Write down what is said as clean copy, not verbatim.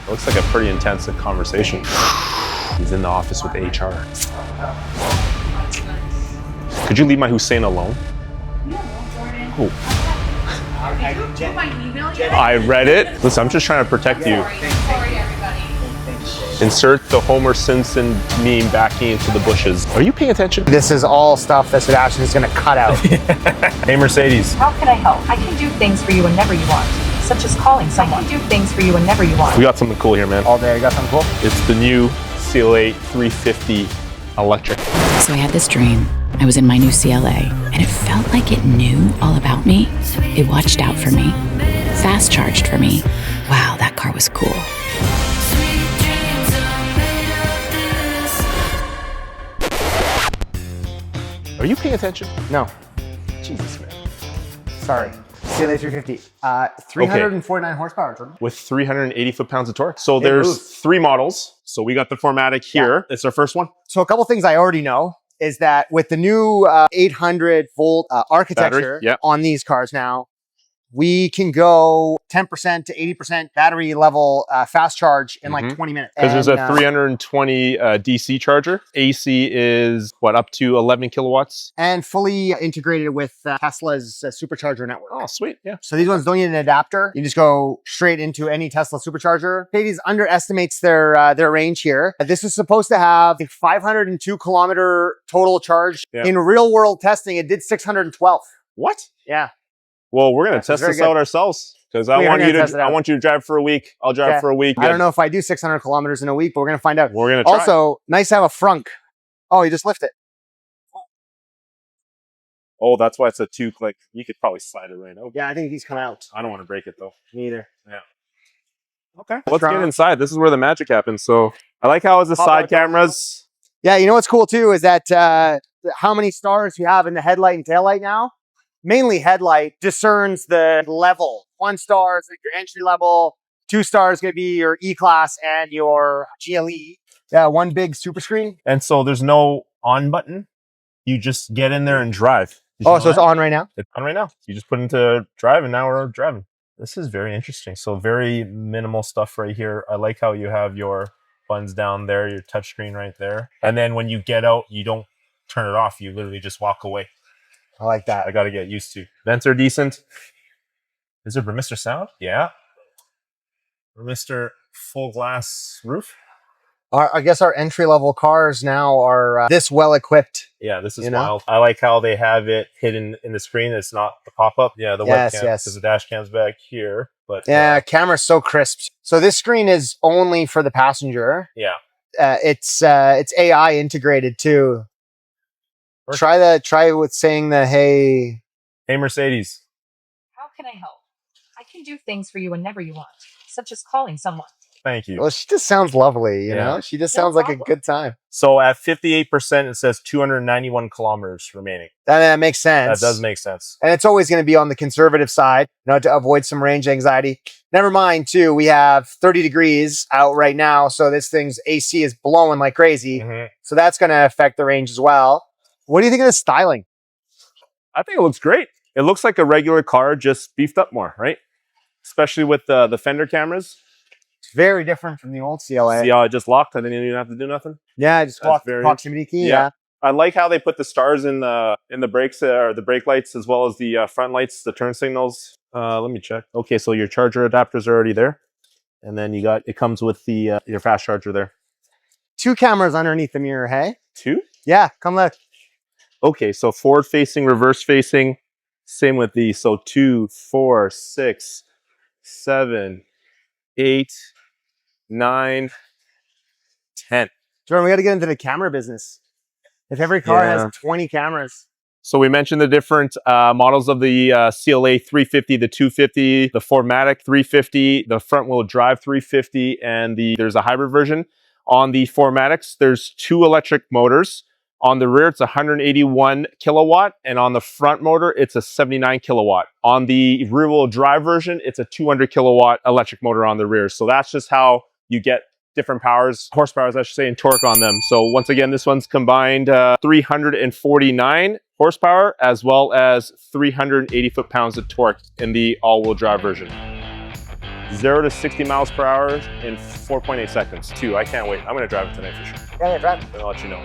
It looks like a pretty intense conversation. He's in the office with HR. Could you leave my Hussein alone? Oh. I read it. Listen, I'm just trying to protect you. Sorry, everybody. Insert the Homer Simpson meme backing into the bushes. Are you paying attention? This is all stuff that Sebastian is going to cut out. Hey, Mercedes. How can I help? I can do things for you whenever you want, such as calling someone. I can do things for you whenever you want. We got something cool here, man. All day, I got something cool. It's the new CLA 350 electric. So I had this dream. I was in my new CLA, and it felt like it knew all about me. It watched out for me, fast charged for me. Wow, that car was cool. Are you paying attention? No, Jesus, man. sorry. CLA 350. 349 horsepower, Jordan. With 380 foot-pounds of torque. So there's 3 models. So we got the 4MATIC here. It's our first one. So a couple things I already know is that with the new 800 volt architecture on these cars now, we can go 10% to 80% battery level fast charge in like 20 minutes. Because there's a 320 DC charger. AC is what, up to 11 kilowatts? And fully integrated with Tesla's supercharger network. Oh, sweet. Yeah. So these ones don't need an adapter. You just go straight into any Tesla supercharger. Mercedes underestimates their range here. This is supposed to have a 502 kilometer total charge. Yeah. In real world testing, it did 612. What? Yeah. Well, we're going to test this out ourselves because I want you to drive for a week. I'll drive for a week. I don't know if I do 600 kilometers in a week, but we're going to find out. We're going to try. Also, nice to have a frunk. Oh, you just lift it. Oh, that's why it's a 2-click. You could probably slide it right over. Yeah, I think these come out. I don't want to break it though. Me either. Yeah. Okay. Let's get inside. This is where the magic happens. So I like how it's the side cameras. Yeah, you know what's cool too is that how many stars you have in the headlight and taillight now. Mainly headlight discerns the level. 1 star is like your entry level. 2 stars going to be your E-Class and your GLE. Yeah, 1 big super screen. And so there's no on button. You just get in there and drive. Oh, so it's on right now? It's on right now. You just put into drive and now we're driving. This is very interesting. So very minimal stuff right here. I like how you have your buttons down there, your touchscreen right there. And then when you get out, you don't turn it off. You literally just walk away. I like that. I got to get used to. Vents are decent. Is there Mr. Sound? Yeah. Mr. Full glass roof. I guess our entry-level cars now are this well-equipped. Yeah, this is wild. I like how they have it hidden in the screen. It's not the pop-up. Yeah, the webcam, because the dash cam's back here. But yeah, camera's so crisp. So this screen is only for the passenger. Yeah. It's AI integrated too. Try with saying hey Mercedes. How can I help? I can do things for you whenever you want, such as calling someone. Thank you. Well, she just sounds lovely, you know? She just sounds like a good time. So at 58%, it says 291 kilometers remaining. That makes sense. That does make sense. And it's always going to be on the conservative side, to avoid some range anxiety. Never mind, too, we have 30 degrees out right now, so this thing's AC is blowing like crazy. So that's going to affect the range as well. What do you think of the styling? I think it looks great. It looks like a regular car, just beefed up more, right? Especially with the fender cameras. It's very different from the old CLA. See how it just locked? I didn't even have to do nothing. Yeah, just proximity key. Yeah. I like how they put the stars in the brakes or the brake lights as well as the front lights, the turn signals. Let me check. Okay, so your charger adapters are already there, and then it comes with the your fast charger there. 2 cameras underneath the mirror. Hey. 2? Yeah, come look. Okay, so forward facing, reverse facing, same with these. So 2, 4, 6, 7, 8, 9, 10. Jordan, we got to get into the camera business. If every car has 20 cameras. So we mentioned the different models of the CLA 350, the 250, the 4MATIC 350, the front wheel drive 350, and there's a hybrid version. On the 4MATICs, there's 2 electric motors. On the rear, it's 181 kilowatt, and on the front motor, it's a 79 kilowatt. On the rear-wheel drive version, it's a 200 kilowatt electric motor on the rear. So that's just how you get different horsepowers, I should say, and torque on them. So once again, this one's combined 349 horsepower, as well as 380 foot-pounds of torque in the all-wheel drive version. 0 to 60 miles per hour in 4.8 seconds. I can't wait. I'm gonna drive it tonight for sure. Yeah, drive. And I'll let you know.